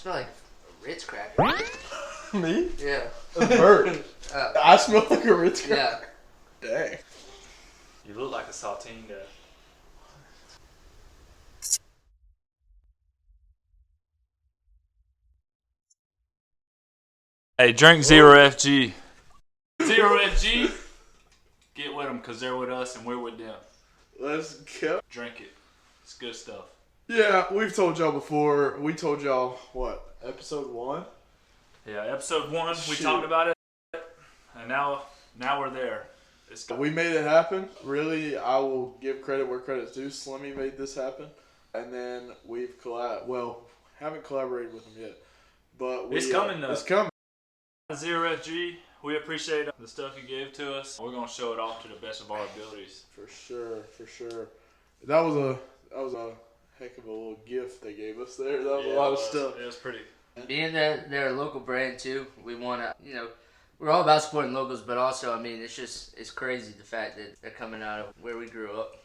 smell like a Ritz cracker. Me? Yeah. A bird. I smell like a Ritz cracker. Yeah. Dang. You look like a saltine guy. Hey, drink Zero FG. Zero FG. Get with them because they're with us and we're with them. Let's go. Drink it. It's good stuff. Yeah, we've told y'all before. We told y'all, what, episode 1? Yeah, episode 1, we talked about it. And now we're there. We made it happen. Really, I will give credit where credit's due. Slimmy made this happen. And then we've haven't collaborated with him yet. But it's coming though. It's coming. Zero FG, we appreciate the stuff you gave to us. We're gonna show it off to the best of our abilities. For sure. That was a heck of a little gift they gave us there. That was a lot of stuff. It was pretty. Being that they're a local brand too, we want to, we're all about supporting locals, but also, it's crazy the fact that they're coming out of where we grew up.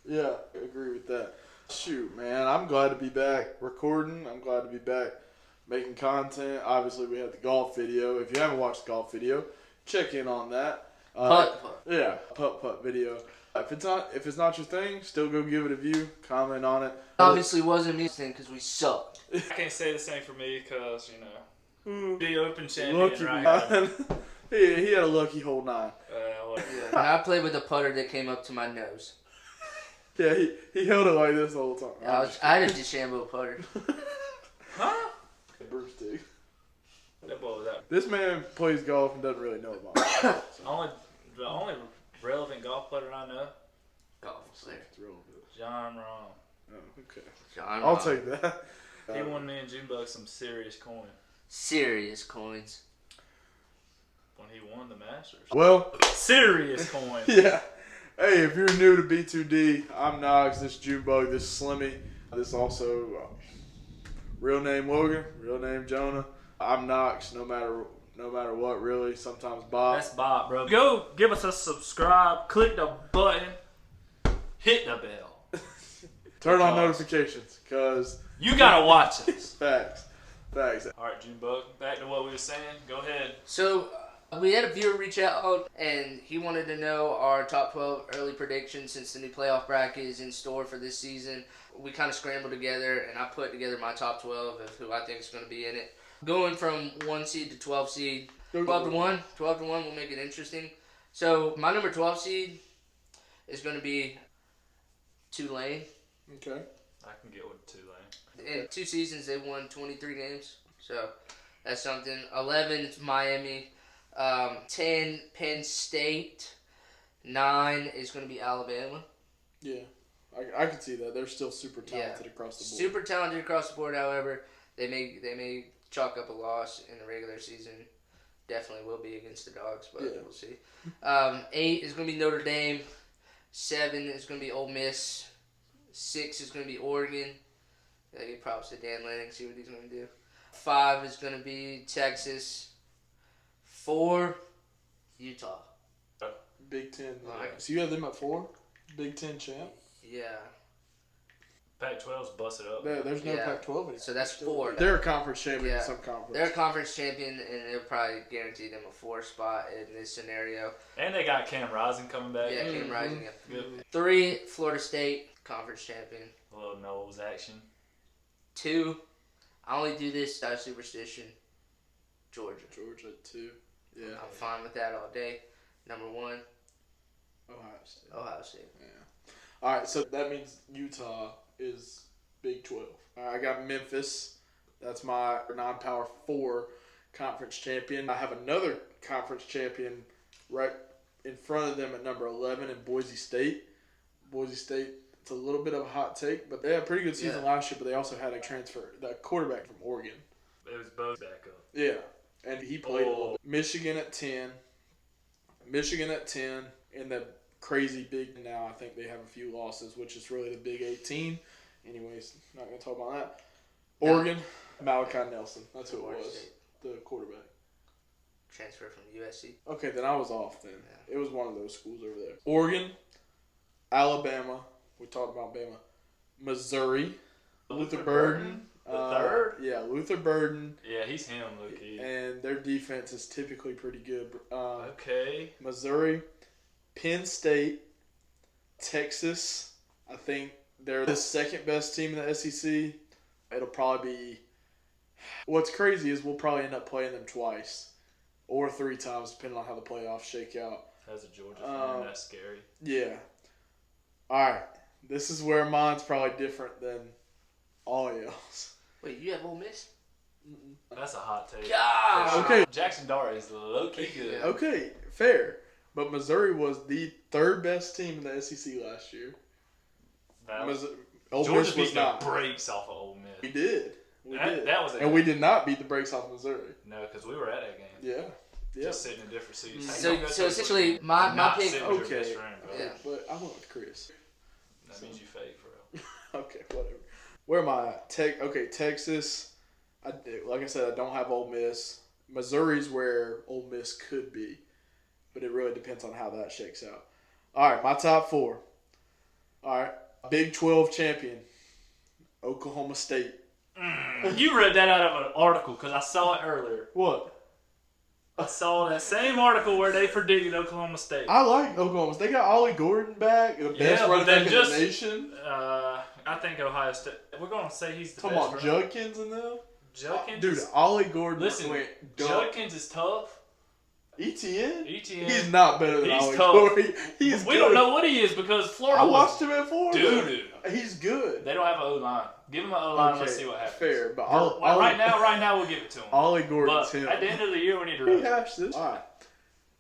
Yeah, I agree with that. Shoot, man, I'm glad to be back recording. I'm glad to be back making content. Obviously, we had the golf video. If you haven't watched the golf video, check in on that. Putt. Yeah, putt video. If it's not your thing, still go give it a view. Comment on it. Obviously, wasn't me thing because we sucked. I can't say the same for me because the Open champion Lucky right man. He had a lucky hole 9. And I played with a putter that came up to my nose. Yeah, he held it like this the whole time. I had a DeChambeau putter. Huh? Broomstick. What was that? This man plays golf and doesn't really know about it. The only relevant golf player I know, Golf player. It's relevant. John Rahm. Oh, okay. John I'll Rahm. take that. He won me and Junebug some serious coin Serious coins. when he won the Masters. Well, Serious coin. yeah. Hey, if you're new to B2D, I'm Knox, this Junebug, this Slimmy, this also real name Logan, real name Jonah. I'm Knox, no matter what, really. Sometimes Bob. That's Bob, bro. Go give us a subscribe, click the button, hit the bell. Turn on notifications, because You gotta watch us. Facts. Alright, Junebug, back to what we were saying. Go ahead. So, we had a viewer reach out, and he wanted to know our top 12 early predictions since the new playoff bracket is in store for this season. We kind of scrambled together, and I put together my top 12 of who I think is going to be in it. Going from 1 seed to 12 seed, 12 to 1 will make it interesting. So, my number 12 seed is going to be Tulane. Okay. I can get with Tulane. In 2 seasons, they won 23 games, so that's something. 11 is Miami. 10, Penn State. 9 is going to be Alabama. Yeah. I can see that. They're still super talented across the board. Super talented across the board, however, they may chalk up a loss in the regular season. Definitely will be against the Dogs, but we'll see. 8 is going to be Notre Dame. 7 is going to be Ole Miss. 6 is going to be Oregon. I give props to Dan Lanning, see what he's going to do. 5 is going to be Texas. 4, Utah. Big Ten. Alright. So you have them at 4? Big Ten champ? Yeah. Pac-12's busted up. There's no Pac-12 anymore. So that's 4. They're a conference champion Yeah. in some conference. They're a conference champion, and they'll probably guarantee them a 4 spot in this scenario. And they got Cam Rising coming back. Yeah, Cam Rising. Good. 3, Florida State, conference champion. A little Noah's action. 2, I only do this out of superstition, Georgia. Georgia, 2. Yeah. I'm fine with that all day. Number 1, Ohio State. State. Yeah. All right, so that means Utah is Big 12. All right, I got Memphis. That's my non-power 4 conference champion. I have another conference champion right in front of them at number 11 in Boise State. Boise State, it's a little bit of a hot take, but they had a pretty good season last year, but they also had a transfer, the quarterback from Oregon. It was both back up. Yeah, and he played a little bit. Michigan at 10. In the crazy big now, I think they have a few losses, which is really the Big 18. Anyways, not going to talk about that. Oregon, Malachi Nelson. That's who it was, the quarterback. Transfer from USC. Okay, then I was off then. Yeah. It was one of those schools over there. Oregon, Alabama. We talked about Bama. Missouri. Luther Burden. The third? Yeah, Luther Burden. Yeah, he's him, low-key. And their defense is typically pretty good. Okay. Missouri, Penn State, Texas. I think they're the second best team in the SEC. It'll probably be... What's crazy is we'll probably end up playing them twice. Or 3 times, depending on how the playoffs shake out. As a Georgia fan, that's scary. Yeah. Alright. This is where mine's probably different than all y'all's. Wait, you have Ole Miss? That's a hot take. God! Okay. Jackson Dart is low-key good. Okay, fair. But Missouri was the 3rd best team in the SEC last year. Ole Georgia Miss was beat the not. brakes off of Ole Miss. We did. That was and we did not beat the brakes off Missouri. No, because we were at that game. Yeah. Just sitting in different seats. So essentially, my pick. Okay. Yeah. But I went with Chris. That means you fake, bro. Okay, whatever. Where am I at? Texas. Like I said, I don't have Ole Miss. Missouri's where Ole Miss could be. But it really depends on how that shakes out. All right, my top 4. All right. Big 12 champion, Oklahoma State. You read that out of an article because I saw it earlier. What? I saw that same article where they predicted Oklahoma State. I like Oklahoma State. They got Ollie Gordon back, the best running back in the nation. I think Ohio State. We're going to say he's the Talking best. Talking about Judkins and them? Judkins? Dude, Ollie Gordon went Judkins is tough. ETN? ETN. He's not better than Ollie tough. Gordon. He's we good. don't know what he is because Florida I watched him at Florida. Dude. He's good. They don't have an O-line. Give him an O-line and let's see what happens. Fair, but right now we'll give it to him. Ollie Gordon's but him. At the end of the year, we need to rehash this. All right.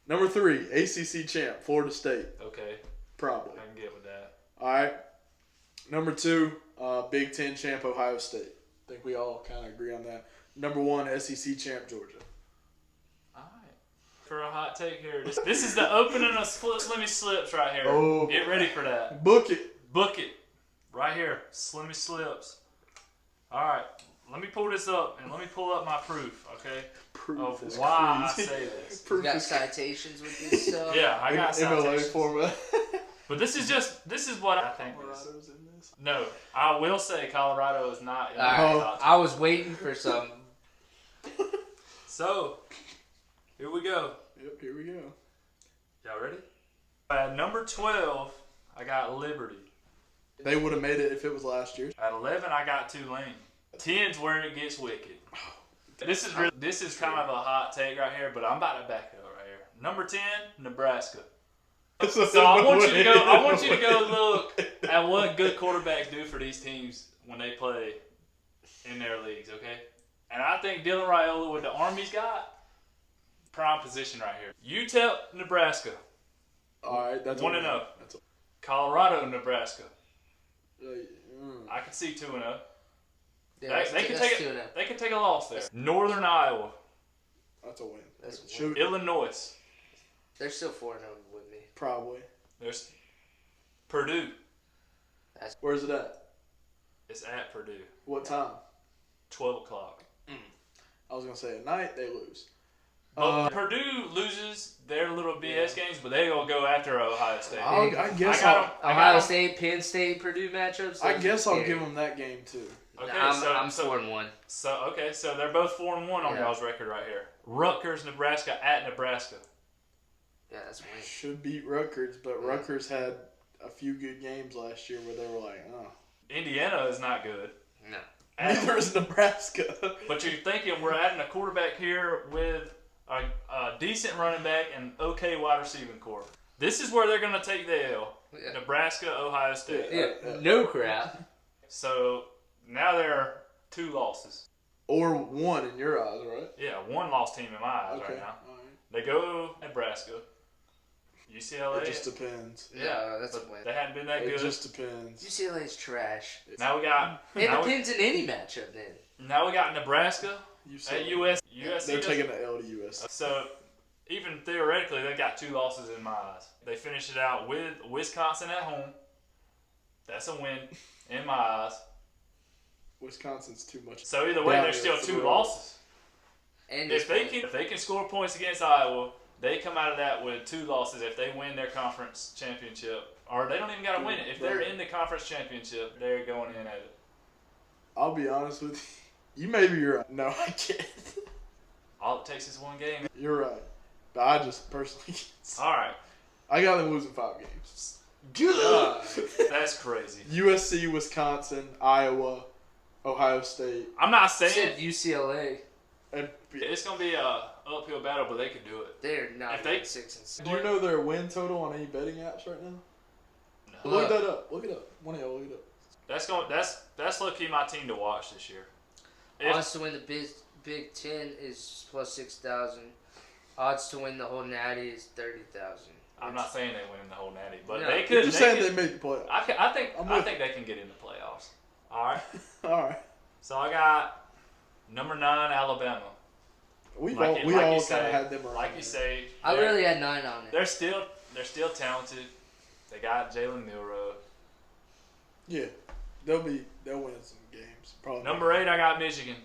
Number 3, ACC champ, Florida State. Okay. Probably. I can get with that. All right. Number 2, Big Ten champ, Ohio State. I think we all kind of agree on that. Number 1, SEC champ, Georgia. All right. For a hot take here, this is the opening of Slimmy Slips right here. Oh, get ready for that. Book it. Book it. Right here, Slimmy Slips. All right. Let me pull this up and let me pull up my proof, okay? Proof of why I say this. You got citations with this stuff? Yeah, I got MLA citations. format. But this is what I think. Colorado's in this? No, I will say Colorado is not in the top 10. I was waiting for some. So, here we go. Yep, here we go. Y'all ready? At number 12, I got Liberty. They would have made it if it was last year. At 11, I got Tulane. 10's where it gets wicked. This is kind of a hot take right here, but I'm about to back it up right here. Number 10, Nebraska. So I want you to go look at what good quarterbacks do for these teams when they play in their leagues, okay? And I think Dylan Raiola, with the arm he's got, prime position right here. UTEP, Nebraska. All right, that's 1-0. Colorado, Nebraska. I can see 2-0. Yeah, they can take a loss there. Northern Iowa. That's a win. That's a win. Illinois. They're still 4-0 with me. Probably. There's Purdue. Where's it at? It's at Purdue. What time? 12 o'clock. I was going to say at night they lose. But Purdue loses their little BS games, but they going to go after Ohio State. I guess Ohio State, Penn State, Purdue matchups. I guess I'll give them that game too. Okay, I'm 4-1. So they're both 4-1 on y'all's record right here. Rutgers, Nebraska at Nebraska. Yeah, that's a win. Should beat Rutgers, but Rutgers had a few good games last year where they were like, oh. Indiana is not good. No. Neither is Nebraska. But you're thinking we're adding a quarterback here with a decent running back and okay wide receiving core. This is where they're going to take the L. Yeah. Nebraska, Ohio State. Yeah, no crap. So now there are 2 losses. Or 1 in your eyes, right? Yeah, 1 loss team in my eyes right now. All right. They go Nebraska. UCLA. It just depends. Yeah, that's a win. They hadn't been that good. It just depends. UCLA's trash. Now we got. It depends in any matchup then. Now we got Nebraska at USC. They're taking the L to USC. So even theoretically, they got 2 losses in my eyes. They finished it out with Wisconsin at home. That's a win in my eyes. Wisconsin's too much. So either way, there's still 2 losses. And if they can score points against Iowa, they come out of that with 2 losses if they win their conference championship. Or they don't even got to win it. If they're in the conference championship, they're going in at it. I'll be honest with you. Maybe you're right. No, I can't. All it takes is one game. You're right. But I just personally can't. All right. I got them losing 5 games. That's crazy. USC, Wisconsin, Iowa, Ohio State. I'm not I saying said UCLA. And it's going to be a uphill battle, but they could do it. They're not If they- 6-6. do you know their win total on any betting apps right now? No. Look that up. Look it up. One of y'all look it up. That's low key my team to watch this year. Odds to win the Big Ten is plus 6,000. Odds to win the whole Natty is 30,000. I'm not saying they win the whole Natty, but No. they You're could. just They saying could, they made the playoffs. I think they can get in the playoffs. All right. All right. So I got number 9 Alabama. We Like all you kind of say- had them around. Like you say, I they're- really had 9 on it. they're still talented. They got Jalen Milroe. Yeah, they'll win some games. Probably. Number 8 I got Michigan.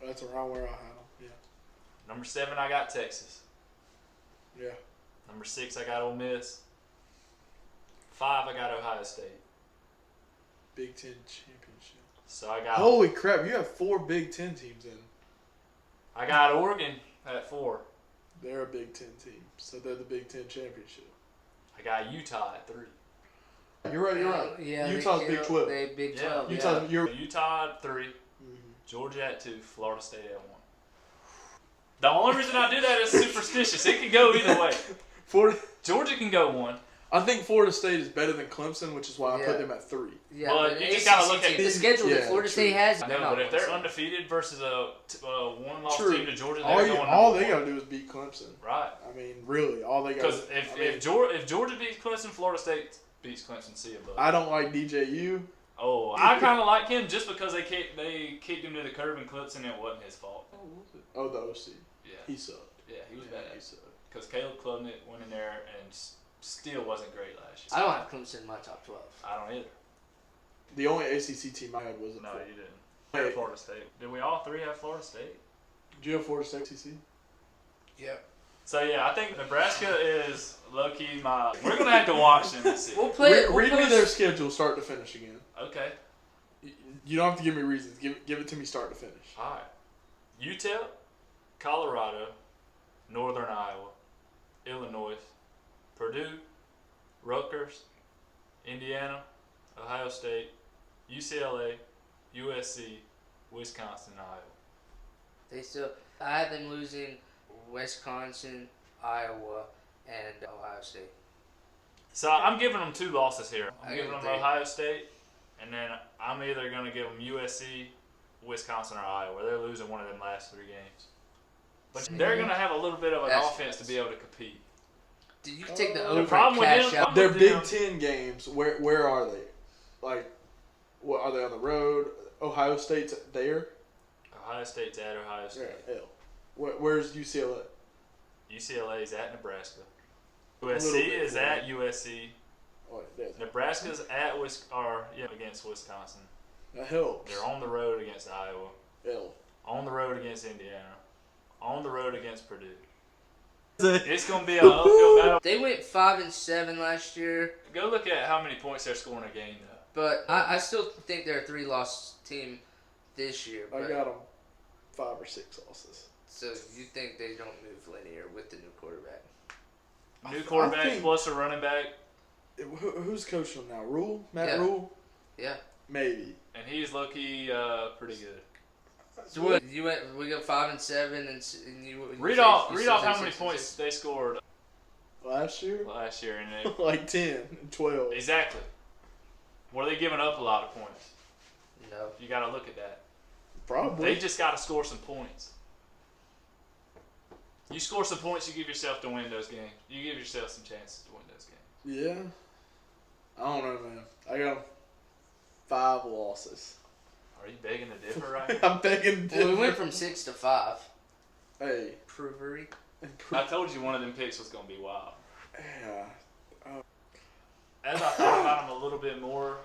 That's around where I had them. Yeah. Number 7 I got Texas. Yeah. Number 6 I got Ole Miss. 5 I got Ohio State. Big Ten championship. So I got Holy crap! You have 4 Big Ten teams in. I got Oregon at 4. They're a Big Ten team, so they're the Big Ten championship. I got Utah at 3. You're right. You're right. Yeah, Utah's Big 12. They Big Yeah. 12. Utah. You're. Utah at 3. Mhm. Georgia at 2. Florida State at 1. The only reason I do that is superstitious. It can go either way. Florida. Georgia can go 1. I think Florida State is better than Clemson, which is why I Yeah. put them at 3. Yeah, But but you the just gotta ACC look at team, the schedule that Yeah, Florida true. State has. I they're know, not but if they're one-sided. undefeated versus a one-loss True. team to Georgia, All, they're you, going all number they 1. gotta do is beat Clemson. Right. I mean, really, all they got. Because if Georgia beats Clemson, Florida State beats Clemson. See you, bud. I don't like DJU. Oh, I kind of like him just because they kicked him to the curb in Clemson and it wasn't his fault. Oh, the OC. Yeah. He sucked. Yeah, he was Yeah, bad. he sucked. Because Caleb Klubnik went in there and still wasn't great last year. I don't have Clemson in my top 12. I don't either. The only ACC team I had was No, you didn't. Hey. Florida State. Did we all 3 have Florida State? Did you have Florida State ACC? Yep. So yeah, I think Nebraska is low key my. We're gonna have to watch them and see. We'll play. Read me their schedule, start to finish again. Okay. You don't have to give me reasons. Give it to me, start to finish. All right. UTEP, Colorado, Northern Iowa, Illinois, Purdue, Rutgers, Indiana, Ohio State, UCLA, USC, Wisconsin, Iowa. They still. I have them losing Wisconsin, Iowa, and Ohio State. So I'm giving them 2 losses here. I'm I giving give them them 3. Ohio State, and then I'm either going to give them USC, Wisconsin, or Iowa. They're losing one of them last 3 games. But they're going to have a little bit of an That's offense to be able to compete. Dude, you can take the The over problem with and cash them- out. Their Them. Big Ten games, where are they? Like, what are they on the road? Ohio State's there. Ohio State's at Ohio State. Yeah, L. Where's UCLA? UCLA is at Nebraska. little USC bit is further. at USC. Oh, there's Nebraska's at against Wisconsin. that helps. They're on the road against Iowa. L. On the road against Indiana. On the road against Purdue. It's going to be an uphill battle. They went 5-7 last year, Go look at how many points they're scoring a game, though. but I still think they're a 3-loss team this year. I But, got them 5 or 6 losses. so you think they don't move linear with the new quarterback? New quarterback I think- plus a running back, Who's coaching them now? Rule? Matt Yeah. Rule? Yeah. Maybe. and he's low-key pretty good. So what? You went. We got 5-7, and you Read say- off you read still off say how many 6-6. points they scored Last year? last year. And Like 10 and 12. exactly. Were they giving up a lot of points? No. You got to look at that. Probably. They just got to score some points. You score some points, you give yourself to win those games. You give yourself some chances to win those games. Yeah. I don't know, man. I got 5 losses. Are you begging to differ right now? I'm begging. Well, we went from 6 to 5. Hey. Pruvery. I told you one of them picks was going to be wild. Yeah. As I thought about them a little bit more,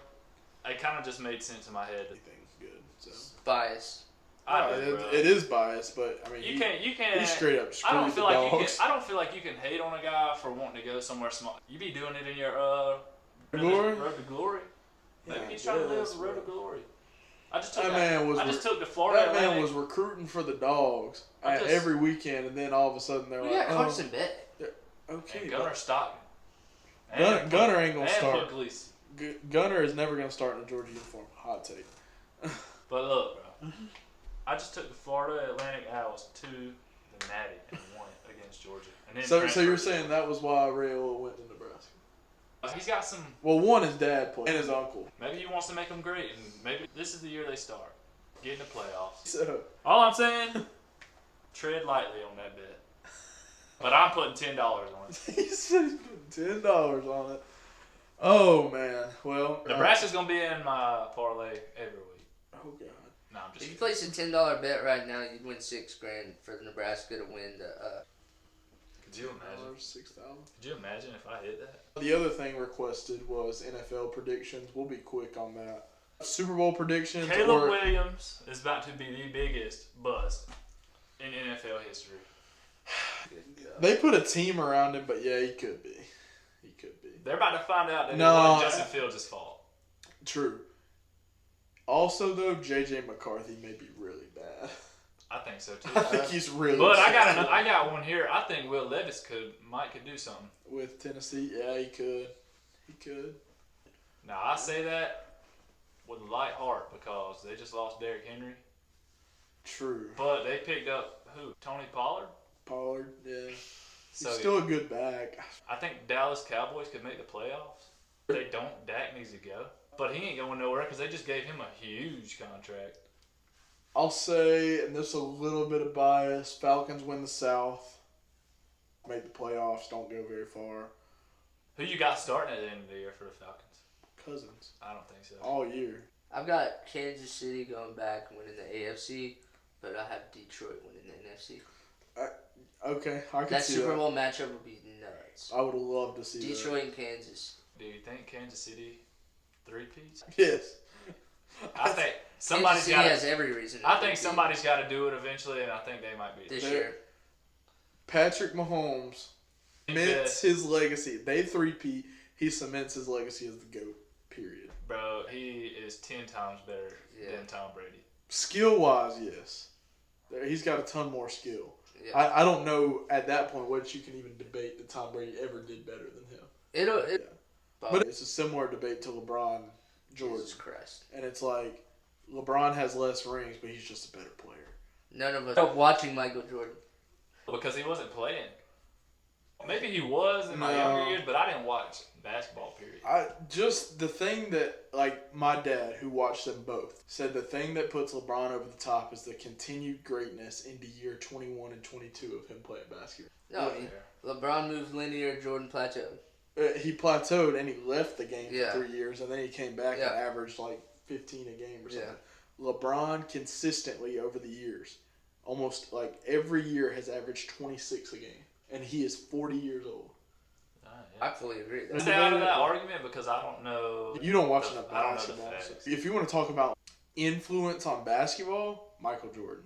it kind of just made sense in my head. Anything's good. So. Bias. I do, bro. It is biased, but I mean, You can't. he straight up I screwed don't the feel like you dogs. can. I don't feel like you can hate on a guy for wanting to go somewhere small. You be doing it in your Glory? road to glory. Maybe Yeah, he's trying to live yes, the road bro. to glory. I just took the Florida That man Atlantic. was recruiting for the Dogs every weekend, and then all of a sudden they're We like, got Carson Bennett. Okay. And Gunner Stockton. Gunner ain't going to start. Pugliese. Gunner is never going to start in a Georgia uniform. Hot take. But look, bro. I just took the Florida Atlantic Owls to the Natty and won it against Georgia. And then So you're saying that was why Rayola went to Nebraska? He's got some. Well, one, his dad played, and his uncle. Maybe he wants to make them great, and maybe this is the year they start. Get in the playoffs. So, all I'm saying, tread lightly on that bet. But I'm putting $10 on it. He said he's putting $10 on it. Oh, man. Well, Nebraska's going to be in my parlay every week. Oh, God. No, I'm just If you kidding. place a $10 bet right now, you'd win $6,000 for Nebraska to win the. Could you imagine? $6,000. Could you imagine if I hit that? The other thing requested was NFL predictions. We'll be quick on that. Super Bowl predictions. Caleb Williams is about to be the biggest bust in NFL history. They put a team around him, but yeah, he could be. He could be. They're about to find out that it wasn't Justin Fields' fault. True. Also, though, J.J. McCarthy may be really bad. I think so too. I think he's really. But I got one here. I think Will Levis could do something with Tennessee. Yeah, he could. He could. Now I say that with a light heart because they just lost Derrick Henry. True. But they picked up who? Tony Pollard. Pollard, yeah. So he's still a good back. I think Dallas Cowboys could make the playoffs. If they don't, Dak needs to go. But he ain't going nowhere because they just gave him a huge contract. I'll say, and this is a little bit of bias, Falcons win the South. Make the playoffs, don't go very far. Who you got starting at the end of the year for the Falcons? Cousins. I don't think so. All year. I've got Kansas City going back and winning the AFC, but I have Detroit winning the NFC. Okay, I can That see Super that. Bowl matchup would be nuts. I would love to see Detroit and Kansas. Do you think Kansas City three-peats? that. Yes. I think Kansas somebody's City got. has every reason. I think somebody's got to do it eventually, and I think they might be this year. Patrick Mahomes cements his legacy. They three-peat. He cements his legacy as the GOAT, period. Bro, he is 10 times better than Tom Brady. Skill-wise, yes. He's got a ton more skill. Yeah. I don't know at that point what you can even debate that Tom Brady ever did better than him. But it's a similar debate to LeBron, Jordan. Jesus Christ. And it's like, LeBron has less rings, but he's just a better player. None of us are watching Michael Jordan. Because he wasn't playing. Maybe he was in my younger years, but I didn't watch basketball, period. The thing that, like, my dad, who watched them both, said the thing that puts LeBron over the top is the continued greatness into year 21 and 22 of him playing basketball. No, LeBron moved linear, Jordan plateaued. He plateaued and he left the game for 3 years, and then he came back and averaged like 15 a game or something. Yeah. LeBron consistently over the years, almost like every year, has averaged 26 a game, and he is 40 years old. I fully agree. Stay out of that argument because I don't know. You don't watch enough basketball. If you want to talk about influence on basketball, Michael Jordan.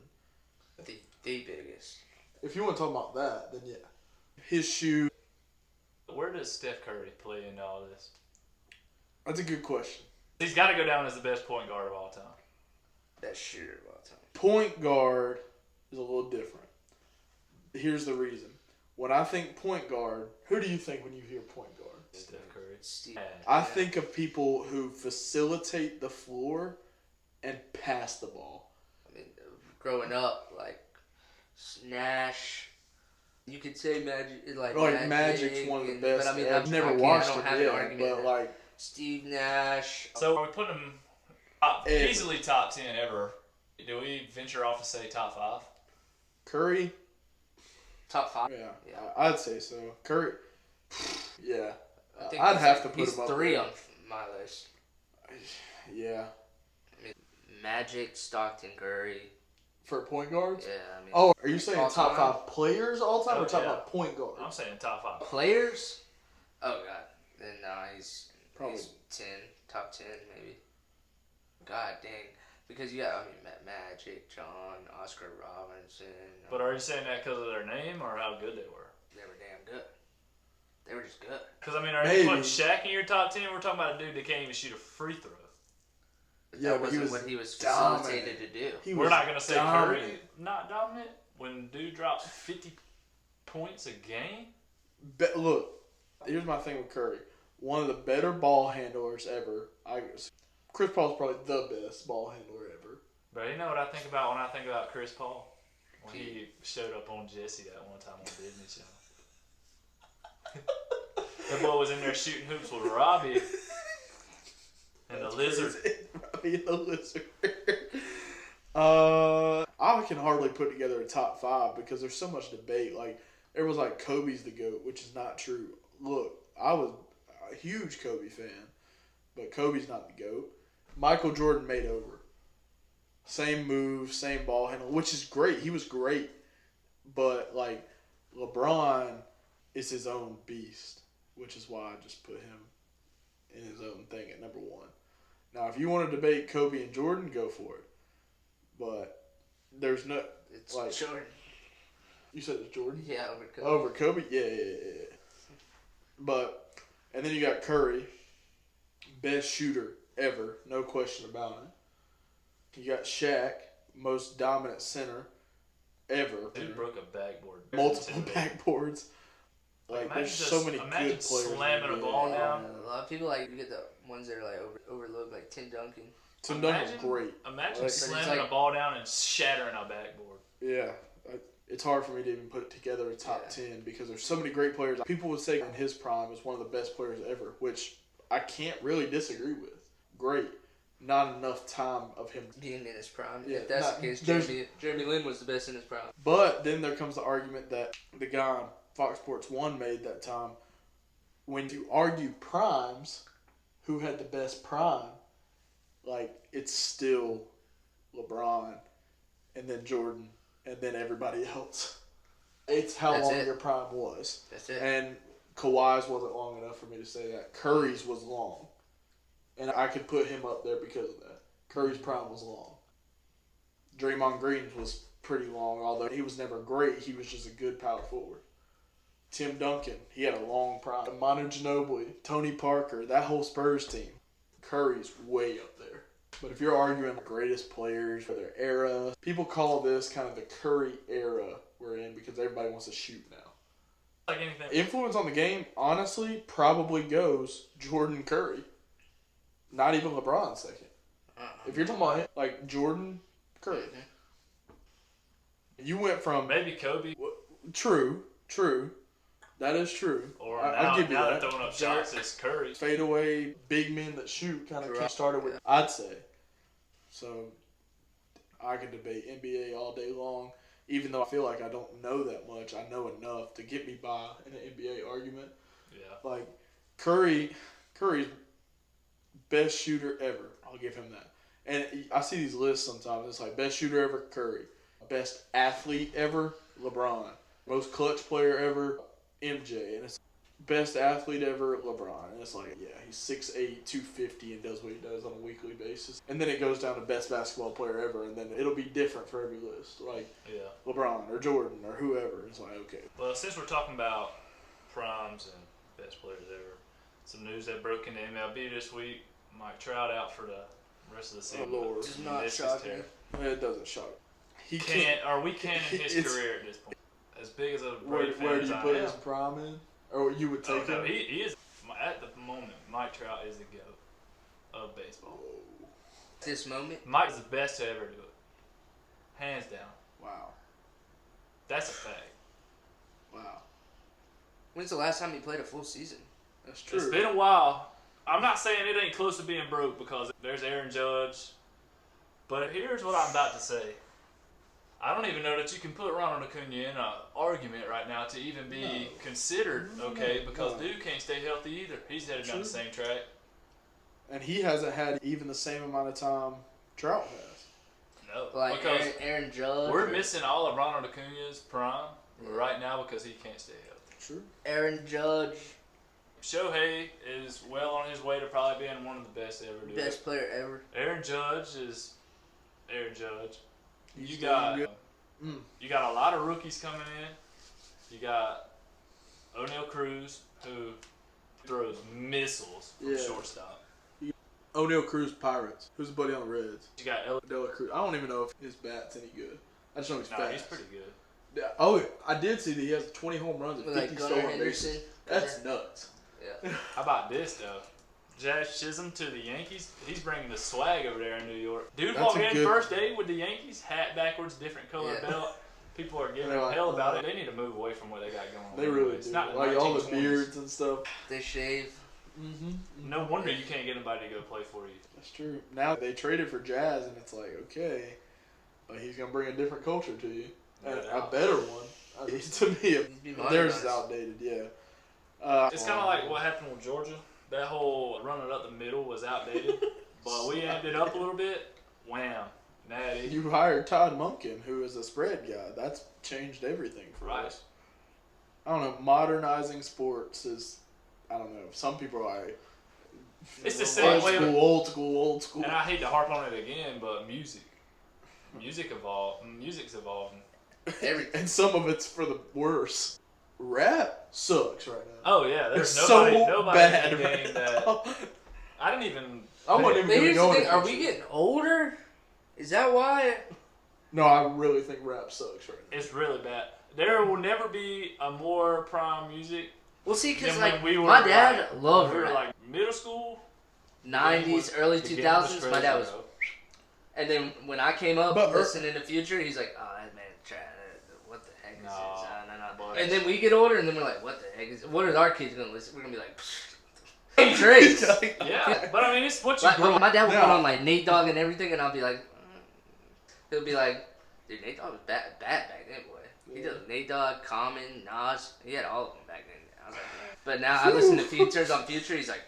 The biggest. If you want to talk about that, then yeah. His shoe. Where does Steph Curry play into all this? That's a good question. He's got to go down as the best point guard of all time. Best shooter of all time. Point guard is a little different. Here's the reason. When I think point guard, who do you think when you hear point guard? Steph Curry. I think of people who facilitate the floor and pass the ball. I mean, growing up, like Nash, you could say Magic, Magic's one of the best. But I mean, I've never watched him, but like Steve Nash. So we put him easily top 10 ever. Do we venture off to say top 5? Curry. Top 5? Yeah, I'd say so. Curry, yeah. I'd have to put him up. He's 3 on my list. Yeah. I mean, Magic, Stockton, Curry. For point guards? Yeah, I mean. Oh, are you saying top 5 players all time or top 5 point guards? I'm saying top 5. Players? Oh, God. Then, no, he's 10. Top 10, maybe. God dang. Because, Magic, John, Oscar Robinson. But are you saying that because of their name or how good they were? They were damn good. They were just good. Because, are you putting Shaq in your top 10? We're talking about a dude that can't even shoot a free throw. Yeah, that but wasn't what he was facilitated to do. We're not gonna say Curry not dominant when dude drops 50 points a game. Look, here's my thing with Curry. One of the better ball handlers ever. Chris Paul's probably the best ball handler ever. But you know what I think about when I think about Chris Paul? When he showed up on Jesse that one time on Disney Channel. That boy was in there shooting hoops with Robbie and the lizard. Robbie and the lizard. I can hardly put together a top 5 because there's so much debate. Like, everyone's like, Kobe's the GOAT, which is not true. Look, I was a huge Kobe fan, but Kobe's not the GOAT. Michael Jordan made over. Same move, same ball handle, which is great. He was great. But, like, LeBron is his own beast, which is why I just put him in his own thing at number 1. Now, if you want to debate Kobe and Jordan, go for it. But there's no... It's like, Jordan. You said it's Jordan? Yeah, over Kobe. Over Kobe? Yeah. But, and then you got Curry, best shooter ever, no question about it. You got Shaq, most dominant center ever. Dude broke a backboard. Multiple backboards. Like, there's so many good players. Slamming a ball down. A lot of people, like, you get the ones that are, like, overlooked, like Tim Duncan. Tim Duncan's great. Imagine slamming a ball down and shattering a backboard. Yeah. It's hard for me to even put together a top 10 because there's so many great players. People would say in his prime is one of the best players ever, which I can't really disagree with. Great. Not enough time of him being in his prime. Yeah, if that's the case, Jeremy Lin was the best in his prime. But then there comes the argument that the guy on Fox Sports 1 made that time. When you argue primes, who had the best prime, like, it's still LeBron and then Jordan and then everybody else. It's how long your prime was. That's it. And Kawhi's wasn't long enough for me to say that. Curry's was long. And I could put him up there because of that. Curry's prime was long. Draymond Green's was pretty long, although he was never great. He was just a good power forward. Tim Duncan, he had a long prime. Manu Ginobili, Tony Parker, that whole Spurs team. Curry's way up there. But if you're arguing the greatest players for their era, people call this kind of the Curry era we're in because everybody wants to shoot now. Like anything. Influence on the game, honestly, probably goes Jordan Curry. Not even LeBron second. If you're talking about him, like Jordan Curry. You went from... Maybe Kobe. True. That is true. Or I'll give you now that. They're throwing up shots, it's Curry. Fadeaway, big men that shoot kind of started with, I'd say. So, I could debate NBA all day long. Even though I feel like I don't know that much, I know enough to get me by in an NBA argument. Yeah. Like, Curry's best shooter ever. I'll give him that. And I see these lists sometimes. It's like, best shooter ever, Curry. Best athlete ever, LeBron. Most clutch player ever, MJ. And it's best athlete ever, LeBron. And it's like, yeah, he's 6'8", 250 and does what he does on a weekly basis. And then it goes down to best basketball player ever, and then it'll be different for every list. Like LeBron or Jordan or whoever. It's like, okay. Well, since we're talking about primes and best players ever, some news that broke into MLB this week. Mike Trout out for the rest of the season. Oh, Lord. It's not shocking. It doesn't shock. We can't in his career at this point. As big as a great fan where do as you I put am. his prime in? Or you would take him? He is, at the moment, Mike Trout is the GOAT of baseball. Whoa. This moment? Mike is the best to ever do it. Hands down. Wow. That's a fact. Wow. When's the last time he played a full season? That's true. It's been a while. I'm not saying it ain't close to being broke because there's Aaron Judge. But here's what I'm about to say. I don't even know that you can put Ronald Acuna in an argument right now to even be considered okay because dude can't stay healthy either. He's headed down the same track. And he hasn't had even the same amount of time Trout has. No. Like because Aaron Judge. we're missing all of Ronald Acuna's prime right now because he can't stay healthy. True. Aaron Judge. Shohei is well on his way to probably being one of the best to ever do it. Best player ever. Aaron Judge is Aaron Judge. He's You got good. a lot of rookies coming in. You got O'Neal Cruz who throws missiles from shortstop. O'Neal Cruz Pirates. Who's a buddy on the Reds? You got Dela Cruz. I don't even know if his bat's any good. I just know he's fast. He's pretty good. Yeah. Oh, I did see that he has 20 home runs and With 50 stolen bases. That's nuts. Yeah. How about this though? Jazz Chisholm to the Yankees. He's bringing the swag over there in New York. Dude walked in first day with the Yankees, hat backwards, different color belt. People are giving him hell about it. They need to move away from what they got going on. They really do. Not like all the beards and stuff. They shave. Mm-hmm. No wonder you can't get anybody to go play for you. That's true. Now they traded for Jazz, and it's like, okay, but he's going to bring a different culture to you. A better one. At least to me. Theirs is outdated, yeah. It's kind of like what happened with Georgia. That whole running up the middle was outdated. But we amped it up a little bit. Wham. Natty. You hired Todd Monken, who is a spread guy. That's changed everything for us. I don't know. Modernizing sports is, I don't know. Some people are like, it's the same way. Old school. And I hate to harp on it again, but music. Music's evolving. And some of it's for the worse. Rap sucks right now. Oh yeah, there's it's nobody so bad in the game right that I didn't even. I wouldn't even go in. Are we getting older? Is that why? No, I really think rap sucks right now. It's really bad. There will never be a more prime music. Well, see, because like my dad loved we were rap. like middle school, 90s, early 2000s. My dad was. And then when I came up listening to Future, he's like, "Oh, that man, what the heck is this?" No. And then we get older, and then we're like, "What the heck is? What are our kids gonna listen?" We're gonna be like, "Trace." Yeah, but I mean, it's what you. My dad would put on like Nate Dogg and everything, and I'll be like, he'll be like, "Dude, Nate Dogg was bad back then, boy. He did Nate Dogg, Common, Nas. He had all of them back then." I was like, but now I listen to Futures on Future. He's like.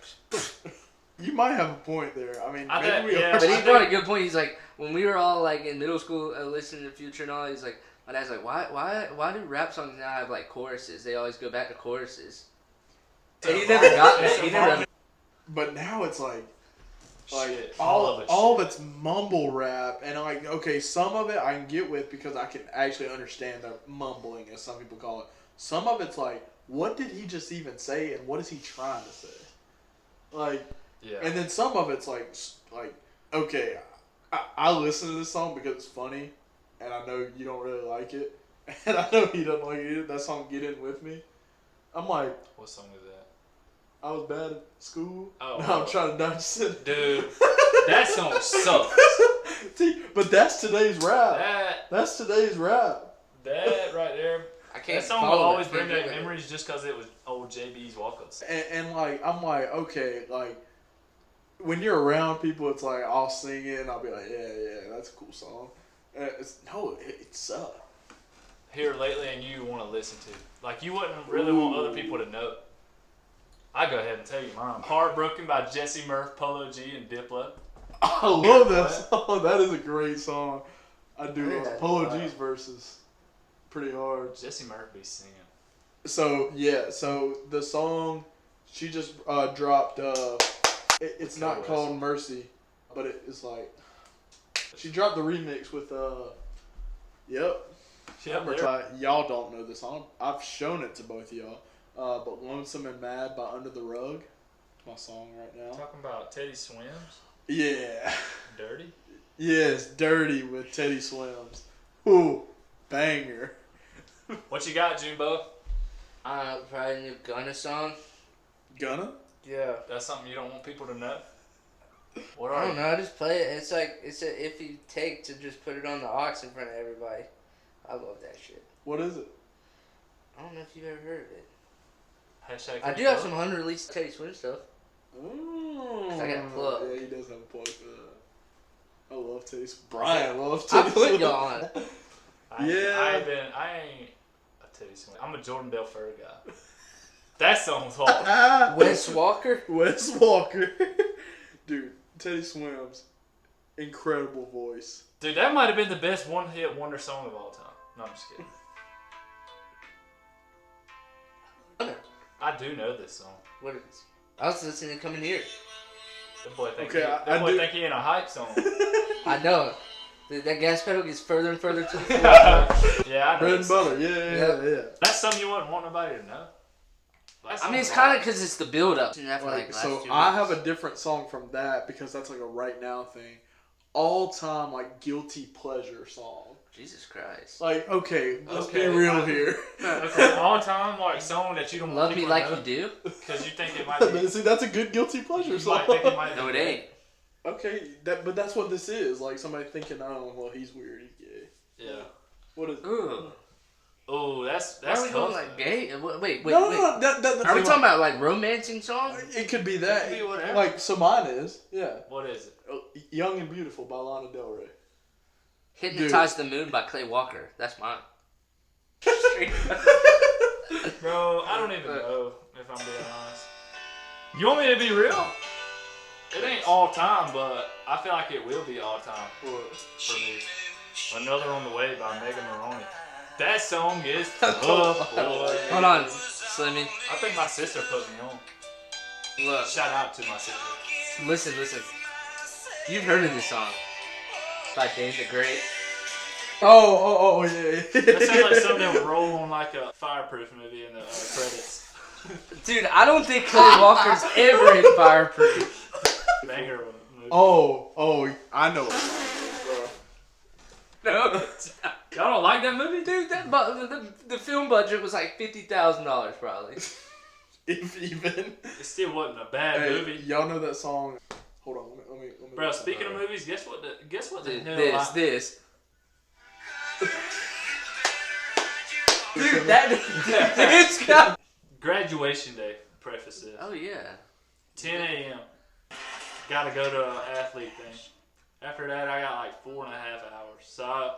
You might have a point there. I mean, but he brought a good point. He's like, when we were all like in middle school listening to Future and all, he's like, my dad's like, why do rap songs now have like choruses? They always go back to choruses. And he never got that. He never. But now it's like shit, all of it's mumble rap, and like, okay, some of it I can get with because I can actually understand the mumbling, as some people call it. Some of it's like, what did he just even say, and what is he trying to say? Like. Yeah. And then some of it's like okay, I listen to this song because it's funny, and I know you don't really like it, and I know he doesn't like it. That song, "Get In With Me," I'm like, what song is that? I was bad at school. Oh, now I'm trying to dodge it. Dude, that song sucks. See, but that's today's rap. That's today's rap. That right there. I can't. That song will always bring back memories just because it was old JB's walk-ups. And like, I'm like, okay, like. When you're around people, it's like, I'll sing it and I'll be like, yeah, that's a cool song. It sucks. Here lately, and you want to listen to. Like, you wouldn't really want other people to know. I go ahead and tell you mine. Heartbroken by Jesse Murph, Polo G, and Diplo. I love that song. That is a great song. I do love Polo G's verses. Pretty hard. Jesse Murph be singing. So the song, she just dropped... It's not called Mercy, but it's like she dropped the remix with y'all don't know this song. I've shown it to both of y'all. But "Lonesome and Mad" by Under the Rug. It's my song right now. Talking about Teddy Swims. Yeah. Dirty. Yes, "Dirty" with Teddy Swims. Ooh, banger. What you got, Jimbo? Probably a new Gunna song. Gunna? Yeah. That's something you don't want people to know? I don't know. I just play it. It's like, it's an iffy take to just put it on the aux in front of everybody. I love that shit. What is it? I don't know if you've ever heard of it. Hashtag I do have some unreleased Teddy Swims stuff. Ooh. I got a plug. Yeah, he does have a plug for that. I love Teddy Swims. Brian loves Teddy Swims. I put y'all on. I ain't a Teddy Swims. I'm a Jordan Belfort guy. That song's hard. Wes Walker? Wes Walker. Dude, Teddy Swims. Incredible voice. Dude, that might have been the best one-hit wonder song of all time. No, I'm just kidding. I do know this song. What is it? I was listening to Coming Here. That boy think he in a hype song. I know. That gas pedal gets further and further to the floor. Yeah, I know. Bread and butter. Yeah. That's something you wouldn't want nobody to know. I mean, it's kind of because it's the build-up. So I have a different song from that because that's like a right now thing. All-time like guilty pleasure song. Jesus Christ. Like, okay, let's be real here. Okay, all-time like song that you don't Love Me Like know, You Do? because you think it might be. See, that's a good guilty pleasure song. No, it ain't. Okay, but that's what this is. Like somebody thinking, oh, well, he's weird, he's gay. Yeah. What is? Oh, that's Why are we tough. going like gay? Wait. No. Are we talking about like romancing songs? It could be that. It could be whatever. Like, so mine is, yeah. What is it? Young and Beautiful by Lana Del Rey. Hypnotize the Moon by Clay Walker. That's mine. Bro, I don't even know if I'm being honest. You want me to be real? It ain't all time, but I feel like it will be all time for me. Another on the Way by Megan Maroney. That song is tough, boy. Hold on, Slimmy. I think my sister put me on. Look. Shout out to my sister. Listen. You've heard of this song by Dave the Great. Oh, yeah. That sounds like something that would roll on like a Fireproof movie in the credits. Dude, I don't think Clay Walker's ever in Fireproof. Banger of a movie. Oh, I know it, bro. No. Y'all don't like that movie? Dude, the film budget was like $50,000 probably. If even. It still wasn't a bad movie. Y'all know that song? Hold on, let me. Bro, speaking of movies, guess what the Dude, hell this. Dude, this guy. Graduation day, preface this. Oh yeah. 10 a.m. Gotta go to an athlete thing. After that, I got like 4.5 hours. So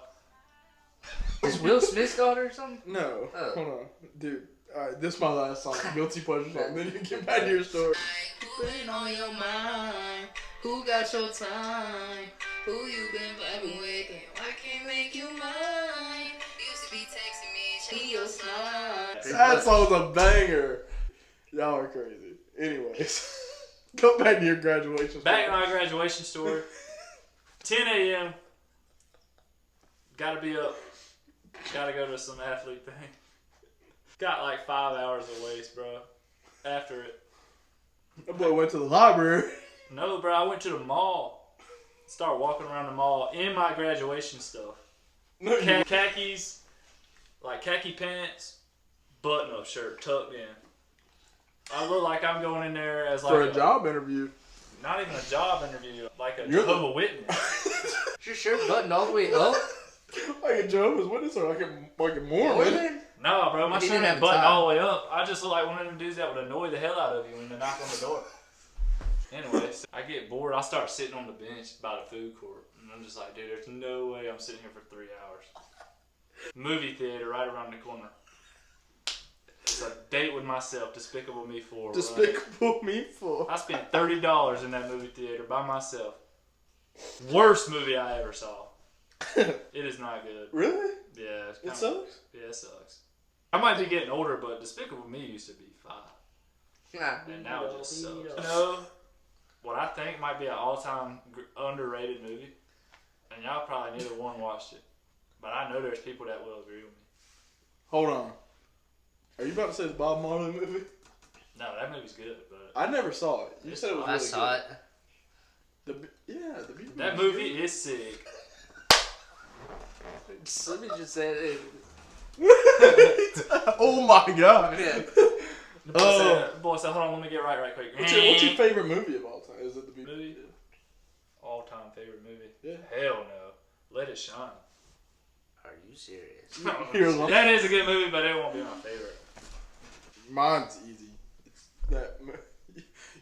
Is Will Smith's daughter or something? No. Oh. Hold on. Dude, alright, this is my last song. Guilty pleasure song. Then you get back to your story. Putting on your mind. Who got your time? Who you been vibing with? And I can't make you mine. Used to be texting me, checking your slide. That song's a banger. Y'all are crazy. Anyways, go back to your graduation story. back to my graduation story. 10 a.m. Gotta be up. Gotta go to some athlete thing. Got like 5 hours of waste, bro. After it. That boy went to the library. No, bro, I went to the mall. Started walking around the mall in my graduation stuff. No, Khakis, like khaki pants, button-up shirt tucked in. I look like I'm going in there as like for a job interview. Not even a job interview, like a You're Jehovah's Witness. Is your shirt buttoned all the way up? Like a Jehovah's Witness or like a Mormon? No, bro, my He shirt didn't have ain't a buttoned tie. all the way up. I just look like one of them dudes that would annoy the hell out of you when they knock on the door. Anyways, I get bored. I start sitting on the bench by the food court. And I'm just like, dude, there's no way I'm sitting here for 3 hours. Movie theater right around the corner. It's a date with myself, Despicable Me 4. Despicable Me 4. I spent $30 in that movie theater by myself. Worst movie I ever saw. It is not good. Really? Yeah. It sucks? Yeah, it sucks. I might be getting older, but Despicable Me used to be fine. Nah. And now it just sucks. You know what I think might be an all-time underrated movie? And y'all probably neither one watched it. But I know there's people that will agree with me. Hold on. Are you about to say the Bob Marley movie? No, that movie's good, but I never saw it. You said it was I really saw it. good. The B2D that movie is sick. Let me just say it. Oh my god. Yeah. Boy said, hold on, let me get right quick. What's your favorite movie of all time? Is it the B2D? Movie? All-time favorite movie? Yeah. Hell no. Let It Shine. Are you serious? You're lying. That is a good movie, but it won't be my favorite. Mine's easy. It's that.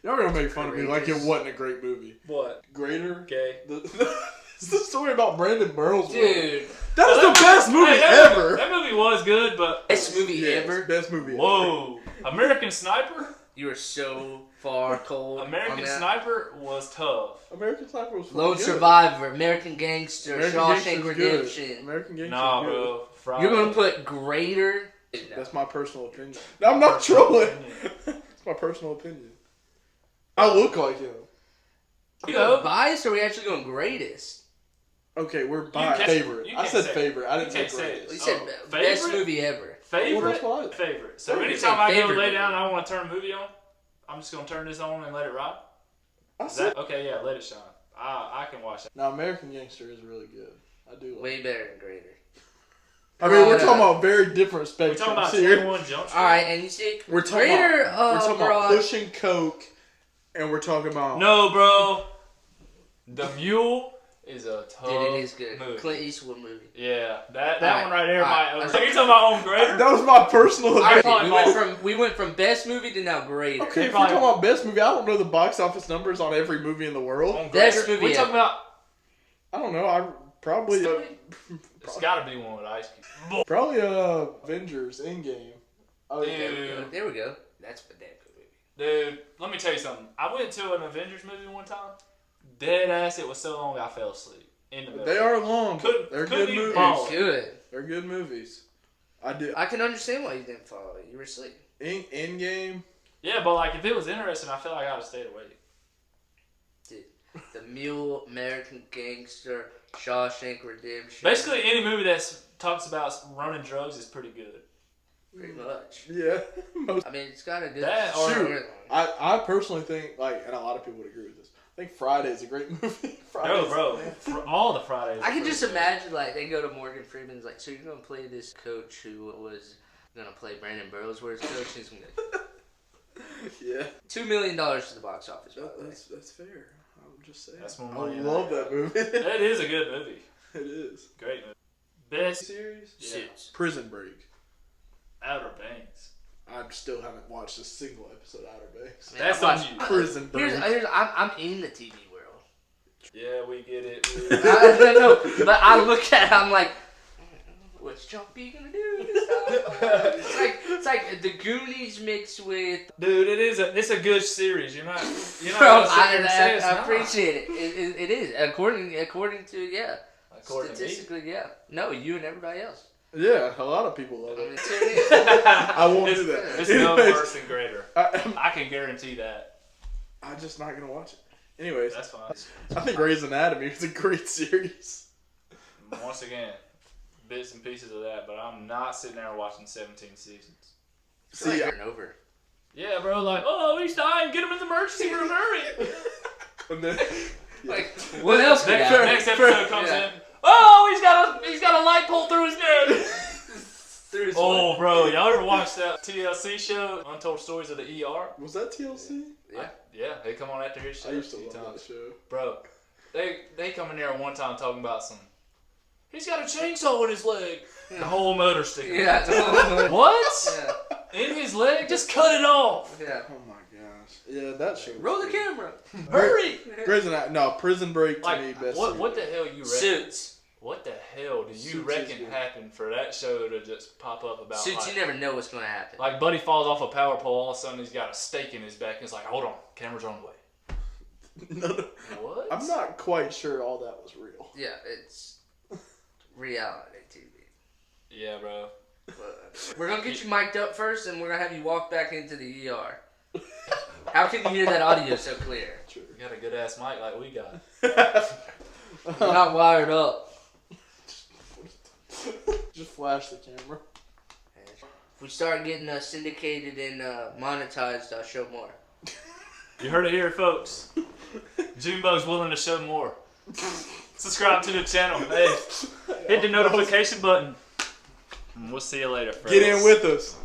Y'all gonna make fun of me like it wasn't a great movie. What? Greater. Okay. It's the story about Brandon Burns. Dude. That was the best movie ever. That movie was good, but... Best movie ever? Best movie Whoa. American Sniper? You were so far cold. American Sniper was tough. American Sniper was Lone good. Survivor, American Gangster, American Shawshank Gangster's Redemption. good. American Gangster. Nah, bro. Friday. You're gonna put Greater? That's my personal opinion. I'm not trolling. It's my personal opinion. I look like him. You going biased or are we actually going greatest? Okay, we're by can't- favorite. you I can't said say- favorite. I didn't you can't say say greatest. You said best favorite? movie ever. Favorite? Well, that's fine. Favorite. So You anytime say I go favorite lay movie. down and I want to turn a movie on, I'm just going to turn this on and let it ride? I Is said. that, okay, yeah, let it shine. I can watch that. Now, American Gangster is really good. I do. Way better than Greater. I mean, we're talking about very different We're spectrums talking about here. 21 Jump Street. All right, and you see, We're talking Greater about, we're talking about brought- pushing coke, and we're talking about No, bro. The Mule is a tough Dude, it is good. movie. Clint Eastwood movie. Yeah, that Alright, one right there alright. might. So you talking about on Greater? That was my personal All right, opinion. we went from best movie to now Greater. Okay, if we're Probably- talking about best movie, I don't know the box office numbers on every movie in the world. On Best Greater? movie We talking ever. about? I don't know. I probably It's got to be one with Ice Cube. probably Avengers Endgame. Oh, yeah. Dude. There we go. That's a damn good movie. Dude, let me tell you something. I went to an Avengers movie one time. Dead ass, it was so long I fell asleep in the middle. They are long. Couldn't- They're couldn't good even movies. follow. Good. They're good movies. I do. I can understand why you didn't follow it. You were asleep. Endgame. Yeah, but like if it was interesting, I feel like I'd have stayed awake. Dude, The Mule, American Gangster, Shawshank Redemption. Basically, any movie that talks about running drugs is pretty good. Pretty much. Yeah. Most. I mean, it's got a good That or- storyline. I personally think, like, and a lot of people would agree with this. I think Friday's a great movie. No, bro. All the Fridays. I can just imagine, like, they go to Morgan Freeman's, like, so you're going to play this coach who was going to play Brandon Burlesworth's coach, and he's going to Yeah. $2 million to the box office, by the way. That's fair. I'm just saying. That's more I money than love I that got. movie. That is a good movie. It is. Great movie. Best Series? Yeah. Suits. Prison Break. Outer Banks. I still haven't watched a single episode of Outer Banks. I mean, That's I'm on watching- you. Prison Break. I'm in the TV world. Yeah, we get it. I don't know, but I look at it, I'm like, what's Jumpy gonna do this time? It's like the Goonies mixed with. Dude, it's a good series. You're not Bro, gonna sit here and say it's I not. appreciate it. It is according to yeah. According to me. Statistically, yeah. No, you and everybody else. Yeah, a lot of people love I it. mean, it's who it is. I won't It's- do that. It's no Anyways, worse than Greater. I can guarantee that. I'm just not gonna watch it. Anyways, That's fine. I think Grey's Anatomy is a great series. Once again, bits and pieces of that, but I'm not sitting there watching 17 seasons. See, over and over. Yeah, bro, like, oh, he's dying. Get him in the emergency room, hurry. and then Like, what else could Next, happen? next episode comes Yeah. in. Oh, he's got a light pole through his neck. Through his Oh, bro, y'all ever watched that TLC show, Untold Stories of the ER? was that TLC? Yeah. Yeah, they come on after his show. I used to a few love that times. show. Bro, they come in there one time talking about some. He's got a chainsaw in his leg. The whole motor sticker. Yeah. What? Yeah. In his leg? Just cut it off. Yeah. Oh my gosh. Yeah, that show. was Roll the good. camera. Hurry. Grey's Anatomy. No, Prison Break to me Like, best. what the hell you reckon? Suits. What the hell do you Suits is reckon good. happened for that show to just pop up about? Suits, like, you never know what's going to happen. like Buddy falls off a power pole, all of a sudden he's got a stake in his back, and it's like, hold on, camera's on the way. No, What? I'm not quite sure all that was real. Yeah, it's reality TV. Yeah, bro. But we're going to get you mic'd up first, and we're going to have you walk back into the ER. How can you hear that audio so clear? True. You got a good ass mic like we got. You're not wired up. Just flash the camera. If we start getting syndicated and monetized, I'll show more. You heard it here, folks. Jumbo's willing to show more. Subscribe to the channel. Hey, hit the notification button. And we'll see you later, friends. Get in with us.